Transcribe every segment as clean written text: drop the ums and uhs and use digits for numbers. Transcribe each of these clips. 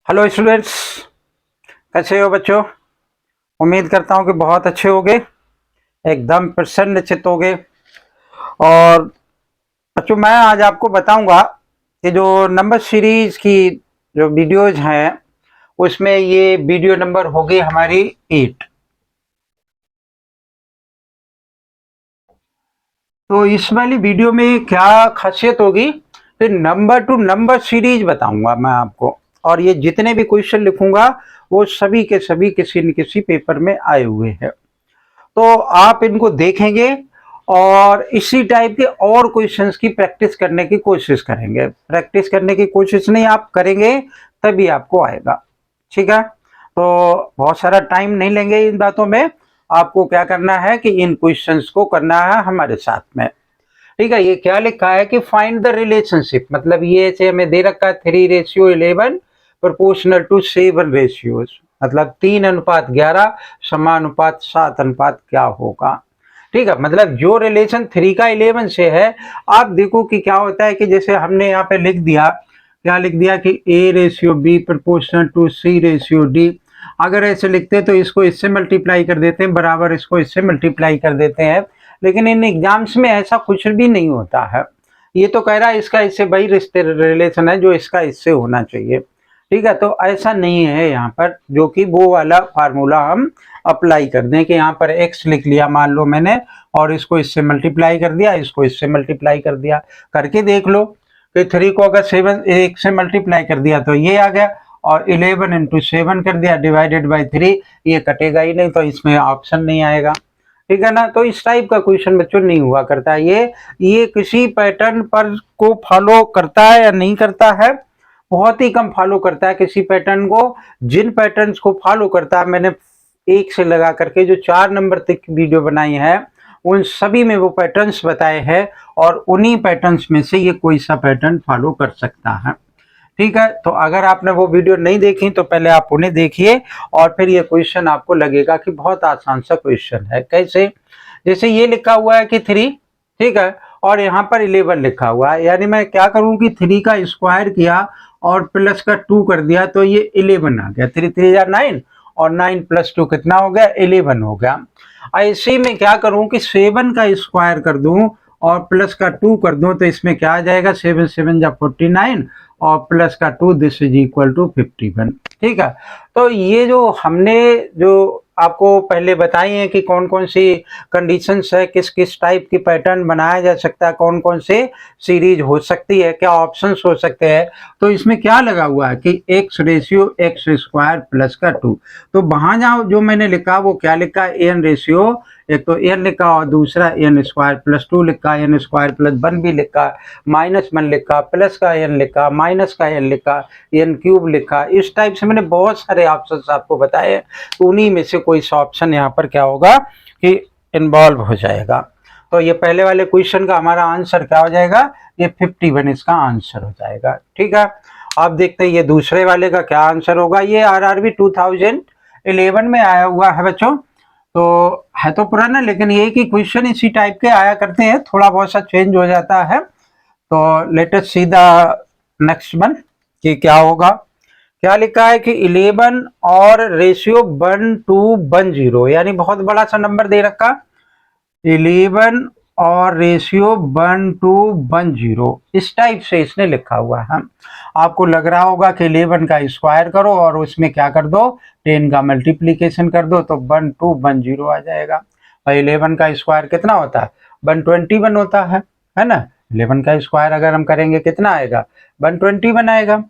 Hello students, कैसे हो बच्चों। उम्मीद करता हूँ कि बहुत अच्छे होगे, एकदम प्रसन्नचित्त होगे। और बच्चों, मैं आज आपको बताऊंगा कि जो नंबर सीरीज की जो वीडियोज हैं उसमें ये वीडियो नंबर होगी हमारी 8। तो इस वाली वीडियो में क्या खासियत होगी कि नंबर टू नंबर सीरीज बताऊंगा मैं आपको, और ये जितने भी क्वेश्चन लिखूंगा वो सभी के सभी किसी न किसी पेपर में आए हुए हैं। तो आप इनको देखेंगे और इसी टाइप के और क्वेश्चंस की प्रैक्टिस करने की कोशिश करेंगे। प्रैक्टिस करने की कोशिश नहीं, आप करेंगे तभी आपको आएगा। ठीक है, तो बहुत सारा टाइम नहीं लेंगे इन बातों में। आपको क्या करना है कि इन क्वेश्चंस को करना है हमारे साथ में। ठीक है, ये क्या लिखा है कि फाइंड द रिलेशनशिप, मतलब ये से हमें दे रखा है 3:11 प्रोपोर्शनल टू 7 रेशियोज, मतलब 3:11 समानुपात 7 क्या होगा। ठीक है, मतलब जो रिलेशन 3 का 11 से है। आप देखो कि क्या होता है कि जैसे हमने यहाँ पे लिख दिया, क्या लिख दिया कि A/B प्रोपोर्शनल टू C/D। अगर ऐसे लिखते तो इसको इससे मल्टीप्लाई कर देते हैं, बराबर इसको इससे मल्टीप्लाई कर देते हैं। लेकिन इन एग्जाम्स में ऐसा कुछ भी नहीं होता है। ये तो कह रहा है इसका इससे वही रिश्ते रिलेशन है जो इसका इससे होना चाहिए। ठीक है, तो ऐसा नहीं है यहाँ पर, जो कि वो वाला फार्मूला हम अप्लाई कर दें कि यहाँ पर x लिख लिया मान लो मैंने, और इसको इससे मल्टीप्लाई कर दिया, इसको इससे मल्टीप्लाई कर दिया। करके देख लो कि 3 को अगर 7 1 से मल्टीप्लाई कर दिया तो ये आ गया, और 11 इंटू 7 कर दिया डिवाइडेड बाई 3। ये कटेगा ही नहीं, तो इसमें ऑप्शन नहीं आएगा। ठीक है ना। तो इस टाइप का क्वेश्चन बच्चों नहीं हुआ करता है। ये किसी पैटर्न पर को फॉलो करता है या नहीं करता है, बहुत ही कम फॉलो करता है किसी पैटर्न को। जिन पैटर्न्स को फॉलो करता है, मैंने एक से लगा करके जो 4 नंबर तक की वीडियो बनाई है उन सभी में वो पैटर्न्स बताए हैं, और उन्हीं पैटर्न्स में से ये कोई सा पैटर्न फॉलो कर सकता है। ठीक है, तो अगर आपने वो वीडियो नहीं देखी तो पहले आप उन्हें देखिए, और फिर ये क्वेश्चन आपको लगेगा कि बहुत आसान सा क्वेश्चन है। कैसे, जैसे ये लिखा हुआ है कि 3, ठीक है, और यहाँ पर 11 लिखा हुआ है, यानी मैं क्या करूँ कि 3 का स्क्वायर किया और प्लस का 2 कर दिया तो ये 11 आ गया। 3 3 9, और 9 प्लस 2 कितना हो गया, 11 हो गया। ऐसे में क्या करूँ कि 7 का स्क्वायर कर दूं और प्लस का 2 कर दूं, तो इसमें क्या आ जाएगा, 7 7 जा 49, और प्लस का 2, दिस इज इक्वल टू 51। ठीक है, तो ये जो हमने जो आपको पहले बताई है कि कौन कौन सी कंडीशंस है, किस किस टाइप की पैटर्न बनाया जा सकता है, कौन कौन से सीरीज हो सकती है, क्या ऑप्शंस हो सकते हैं। तो इसमें क्या लगा हुआ है कि x/x² प्लस का 2। तो वहां जहाँ जो मैंने लिखा वो क्या लिखा है, एन रेशियो, एक तो एन लिखा और दूसरा n² प्लस 2 लिखा, n² प्लस 1 भी लिखा, -1 लिखा, प्लस का n लिखा, माइनस का n लिखा, n³ लिखा। इस टाइप से मैंने बहुत सारे ऑप्शन आपको बताए, तो उन्हीं में से कोई सा ऑप्शन यहाँ पर क्या होगा कि इन्वॉल्व हो जाएगा। तो ये पहले वाले क्वेश्चन का हमारा आंसर क्या हो जाएगा, ये 51 इसका आंसर हो जाएगा। ठीक है, आप देखते हैं ये दूसरे वाले का क्या आंसर होगा। ये RRB 2011 में आया हुआ है बच्चों, तो है तो पुराना, लेकिन ये कि क्वेश्चन इसी टाइप के आया करते हैं, थोड़ा बहुत सा चेंज हो जाता है। तो latest see the next one कि क्या होगा। क्या लिखा है कि 11 और रेशियो 1:1, यानी बहुत बड़ा सा नंबर दे रखा, 11 और रेशियो 1:1, इस टाइप से इसने लिखा हुआ है। आपको लग रहा होगा कि 11 का स्क्वायर करो और उसमें क्या कर दो, 10 का मल्टीप्लीकेशन कर दो, तो 1:1 आ जाएगा। भाई 11 का स्क्वायर कितना होता है, 121 होता है ना। 11 का स्क्वायर अगर हम करेंगे कितना आएगा, 121 आएगा।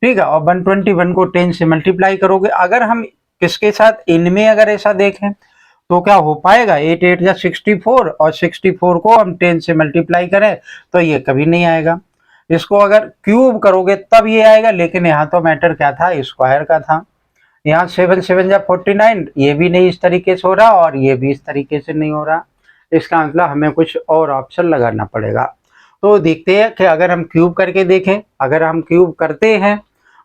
ठीक है, और 121 को 10 से मल्टीप्लाई करोगे। अगर हम किसके साथ, इनमें अगर ऐसा देखें तो क्या हो पाएगा, 8 8 या 64, और 64 को हम 10 से मल्टीप्लाई करें तो ये कभी नहीं आएगा। इसको अगर क्यूब करोगे तब ये आएगा, लेकिन यहाँ तो मैटर क्या था, स्क्वायर का था। यहाँ 7 7 या 49, ये भी नहीं इस तरीके से हो रहा, और ये भी इस तरीके से नहीं हो रहा। इसका मतलब हमें कुछ और ऑप्शन लगाना पड़ेगा। तो देखते हैं कि अगर हम क्यूब करके देखें, अगर हम क्यूब करते हैं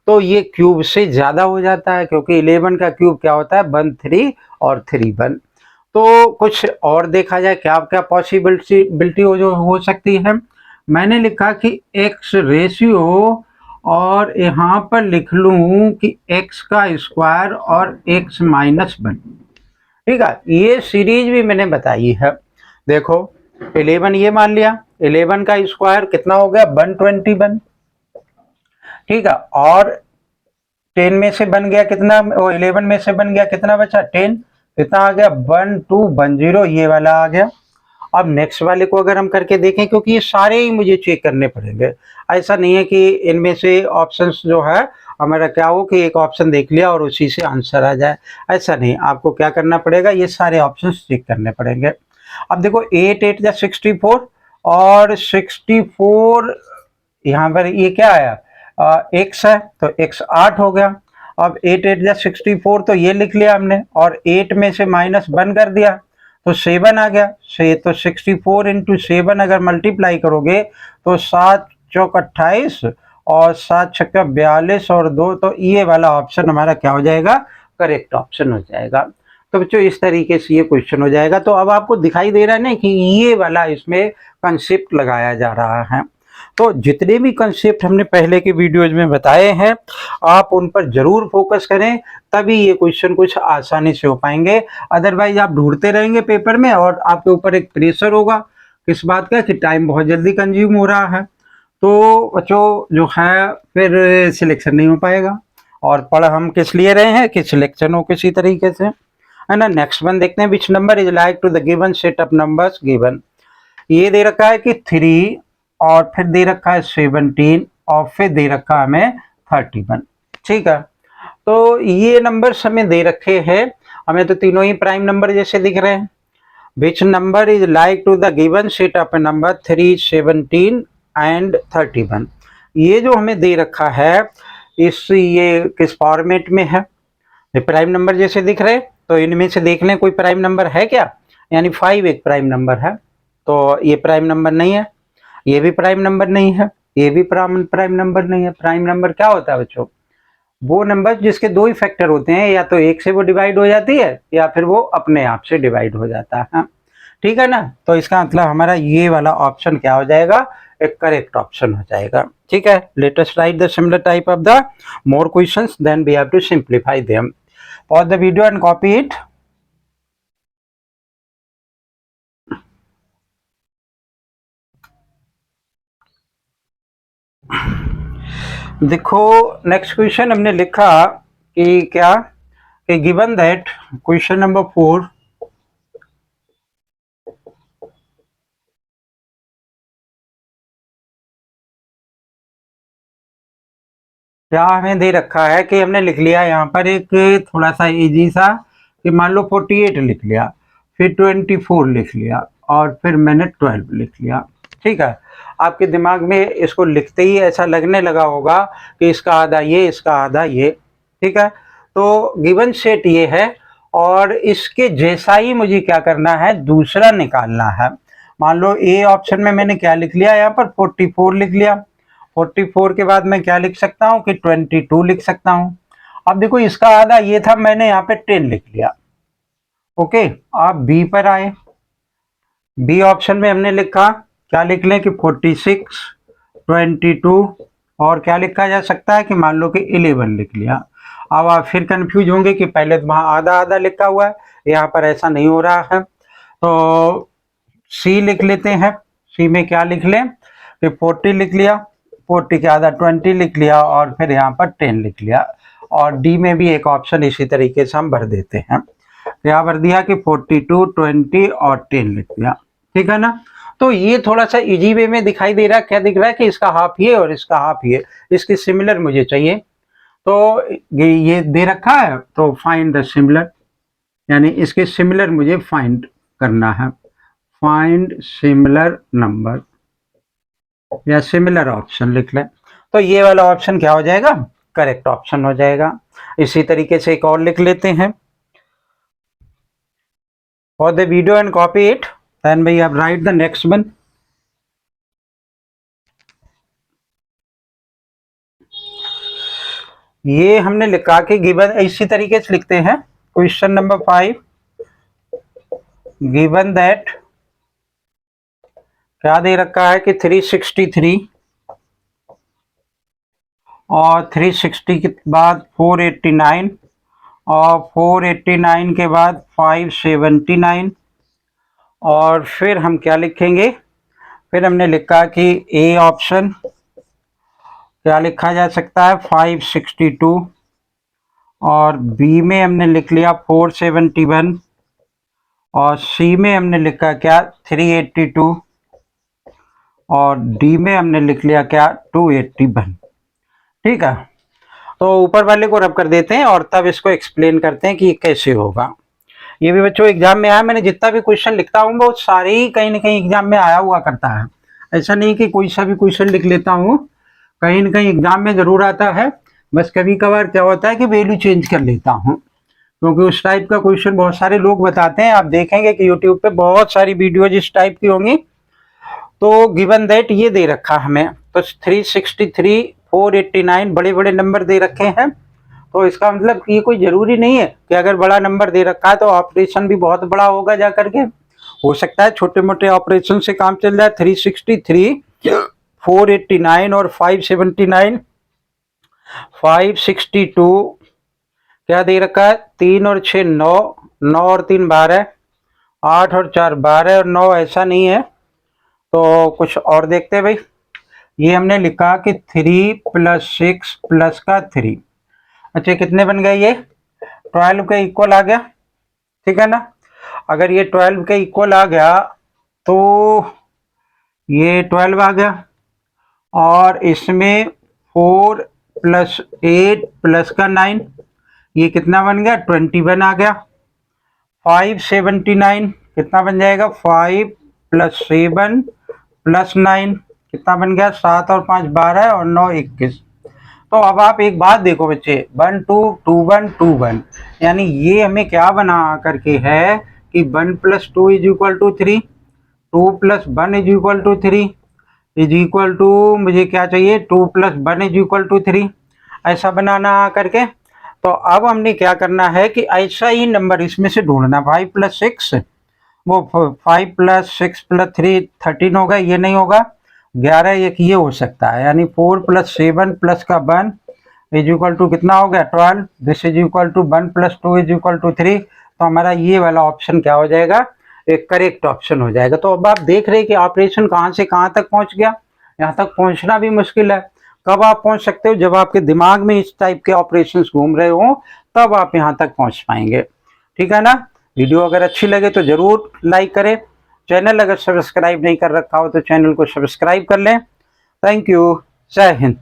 तो ये क्यूब से ज्यादा हो जाता है, क्योंकि 11 का क्यूब क्या होता है, 1 3 और 3 1। तो कुछ और देखा जाए क्या क्या पॉसिबिलिटी जो हो सकती है। मैंने लिखा कि x रेशियो और यहाँ पर लिख लूँ कि x का स्क्वायर और x माइनस 1। ठीक है, ये सीरीज भी मैंने बताई है। देखो 11 ये मान लिया, 11 का स्क्वायर कितना हो गया 121। ठीक है, और 10 में से बन गया कितना, 11 में से बन गया कितना बचा 10, कितना आ गया 1210, ये वाला आ गया। अब नेक्स्ट वाले को अगर हम करके देखें, क्योंकि ये सारे ही मुझे चेक करने पड़ेंगे, ऐसा नहीं है कि इनमें से ऑप्शंस जो है हमारा क्या हो कि एक ऑप्शन देख लिया और उसी से आंसर आ जाए, ऐसा नहीं। आपको क्या करना पड़ेगा, ये सारे ऑप्शंस चेक करने पड़ेंगे। अब देखो 8 8 जा 64 और 64, यहाँ पर ये क्या आया x है तो x 8 हो गया। अब 8 8 जा 64 तो ये लिख लिया हमने, और 8 में से माइनस 1 कर दिया तो 7 आ गया। से तो 64 इंटू 7 अगर मल्टीप्लाई करोगे तो 7 चौक 28 और 7 छक्का 42 और 2, तो ये वाला ऑप्शन हमारा क्या हो जाएगा, करेक्ट ऑप्शन हो जाएगा। तो बच्चों इस तरीके से ये क्वेश्चन हो जाएगा। तो अब आपको दिखाई दे रहा है ना कि ये वाला इसमें कंसेप्ट लगाया जा रहा है। तो जितने भी कंसेप्ट हमने पहले के वीडियोज में बताए हैं, आप उन पर जरूर फोकस करें, तभी ये क्वेश्चन कुछ आसानी से हो पाएंगे। अदरवाइज आप ढूंढते रहेंगे पेपर में और आपके ऊपर एक प्रेशर होगा किस बात का कि टाइम बहुत जल्दी कंज्यूम हो रहा है, तो बच्चों जो है फिर सिलेक्शन नहीं हो पाएगा। और पढ़ हम किस लिए रहे हैं कि सिलेक्शन हो किसी तरीके से, है ना। नेक्स्ट वन देखते हैं, which number is like to the given set of numbers given. ये दे रखा है कि 3 और फिर दे रखा है 17 और फिर दे रखा है हमें 31। ठीक है, तो ये नंबर्स हमें दे रखे हैं, हमें तो तीनों ही प्राइम नंबर जैसे दिख रहे हैं। Which number is like to the given set of a number 3, 17 and 31। ये जो हमें दे रखा है ये किस फॉर्मेट में है, ये प्राइम नंबर जैसे दिख रहे, तो इनमें से देख लें कोई प्राइम नंबर है क्या। यानी 5 एक प्राइम नंबर है, तो ये प्राइम नंबर नहीं है, ये भी प्राइम नंबर नहीं है, ये भी प्राइम नंबर नहीं है। प्राइम नंबर क्या होता है बच्चों, वो नंबर जिसके दो ही फैक्टर होते हैं, या तो एक से वो डिवाइड हो जाती है या फिर वो अपने आप से डिवाइड हो जाता है। ठीक है ना, तो इसका मतलब हमारा ये वाला ऑप्शन क्या हो जाएगा, एक करेक्ट ऑप्शन हो जाएगा। ठीक है, let us write the similar type of the more questions, then we have to simplify them. Pause the video and copy it. देखो नेक्स्ट क्वेश्चन हमने लिखा कि क्या, कि गिवन दैट क्वेश्चन नंबर 4 क्या हमें दे रखा है कि हमने लिख लिया यहाँ पर एक थोड़ा सा इजी सा, कि मान लो 48 लिख लिया, फिर 24 लिख लिया और फिर मैंने 12 लिख लिया। ठीक है, आपके दिमाग में इसको लिखते ही ऐसा लगने लगा होगा कि इसका आधा ये, इसका आधा ये। ठीक है, तो गिवन सेट ये है और इसके जैसा ही मुझे क्या करना है, दूसरा निकालना है। मान लो ए ऑप्शन में मैंने क्या लिख लिया, यहाँ पर 44 लिख लिया। 44 के बाद मैं क्या लिख सकता हूँ कि 22 लिख सकता हूँ। अब देखो इसका आधा ये था, मैंने यहाँ पे 10 लिख लिया। ओके, आप बी पर आए, बी ऑप्शन में हमने लिखा, क्या लिख लें कि 46, 22 और क्या लिखा जा सकता है कि मान लो कि 11 लिख लिया। अब आप फिर कंफ्यूज होंगे कि पहले तो वहाँ आधा आधा लिखा हुआ है, यहाँ पर ऐसा नहीं हो रहा है, तो सी लिख लेते हैं। सी में क्या लिख लें कि 40 लिख लिया, 40 के आधा 20 लिख लिया और फिर यहाँ पर 10 लिख लिया। और डी में भी एक ऑप्शन इसी तरीके से हम भर देते हैं, यहाँ भर दिया कि 42, 20 और 10 लिख दिया। ठीक है ना, तो ये थोड़ा सा इजी वे में दिखाई दे रहा है। क्या दिख रहा है कि इसका हाफ ये और इसका हाफ ये, इसके सिमिलर मुझे चाहिए। तो ये दे रखा है, तो फाइंड द सिमिलर, यानी इसके सिमिलर मुझे फाइंड करना है। फाइंड सिमिलर नंबर या सिमिलर ऑप्शन लिख लें, तो ये वाला ऑप्शन क्या हो जाएगा, करेक्ट ऑप्शन हो जाएगा। इसी तरीके से एक और लिख लेते हैं, for the video and copy it, then we have write the next one. ये हमने लिखा कि गिवन, इसी तरीके से लिखते हैं क्वेश्चन नंबर 5, गिवन दैट क्या दे रखा है कि 363 और 360 के बाद 489 और 489 के बाद 579 और फिर हम क्या लिखेंगे, फिर हमने लिखा कि ए ऑप्शन क्या लिखा जा सकता है 562 और बी में हमने लिख लिया 471 और सी में हमने लिखा क्या 382 और डी में हमने लिख लिया क्या 281। ठीक है, तो ऊपर वाले को रब कर देते हैं और तब इसको एक्सप्लेन करते हैं कि ये कैसे होगा। ये भी बच्चों एग्जाम में आया, मैंने जितना भी क्वेश्चन लिखता हूँ वो सारे ही कहीं ना कहीं एग्जाम में आया हुआ करता है। ऐसा नहीं कि कोई सा भी क्वेश्चन लिख लेता हूँ, कहीं ना कहीं एग्जाम में जरूर आता है। बस कभी कभार क्या होता है कि वैल्यू चेंज कर लेता हूँ, क्योंकि उस टाइप का क्वेश्चन बहुत सारे लोग बताते हैं। आप देखेंगे कि यूट्यूब पे बहुत सारी वीडियोज इस टाइप की होंगी। तो गिवन दैट ये दे रखा हमें, तो 363 489 बड़े बड़े नंबर दे रखे हैं। तो इसका मतलब ये कोई जरूरी नहीं है कि अगर बड़ा नंबर दे रखा है तो ऑपरेशन भी बहुत बड़ा होगा जा करके। हो सकता है छोटे मोटे ऑपरेशन से काम चल जाए। 363 489 और 579 562 क्या दे रखा है, 3 और 6 9, 9 और 3 12, 8 और 4 12 और 9 ऐसा नहीं है। तो कुछ और देखते हैं भाई। ये हमने लिखा कि 3 + 6 प्लस का 3। अच्छा कितने बन गए, ये 12 के इक्वल आ गया। ठीक है ना, अगर ये 12 के इक्वल आ गया तो ये 12 आ गया और इसमें 4 + 8 प्लस का 9, ये कितना बन गया 21 आ गया। 579 कितना बन जाएगा, 5 + 7 + 9 कितना बन गया, 7 और 5 12 और 9 21। तो अब आप एक बात देखो बच्चे, 1 2 2 1 2 1, यानी ये हमें क्या बना करके है कि 1 + 2 = 3, 2 + 1 = 3 इज इक्वल टू, मुझे क्या चाहिए 2 + 1 = 3, ऐसा बनाना करके। तो अब हमने क्या करना है कि ऐसा ही नंबर इसमें से ढूंढना। 5 + 6 वो 5 + 6 + 3 13 होगा, ये नहीं होगा। 11 एक ये हो सकता है, यानी 4 + 7 प्लस का 1 इज इक्वल टू कितना हो गया 12। This is equal to 1 + 2 is equal to 3। तो हमारा ये वाला ऑप्शन क्या हो जाएगा, एक करेक्ट ऑप्शन हो जाएगा। तो अब आप देख रहे हैं कि ऑपरेशन कहाँ से कहाँ तक पहुँच गया। यहाँ तक पहुँचना भी मुश्किल है। कब आप पहुँच सकते हो, जब आपके दिमाग में इस टाइप के ऑपरेशन घूम रहे हो, तब आप यहाँ तक पहुँच पाएंगे। ठीक है ना। वीडियो अगर अच्छी लगे तो जरूर लाइक करें। चैनल अगर सब्सक्राइब नहीं कर रखा हो तो चैनल को सब्सक्राइब कर लें। Thank you. जय हिंद।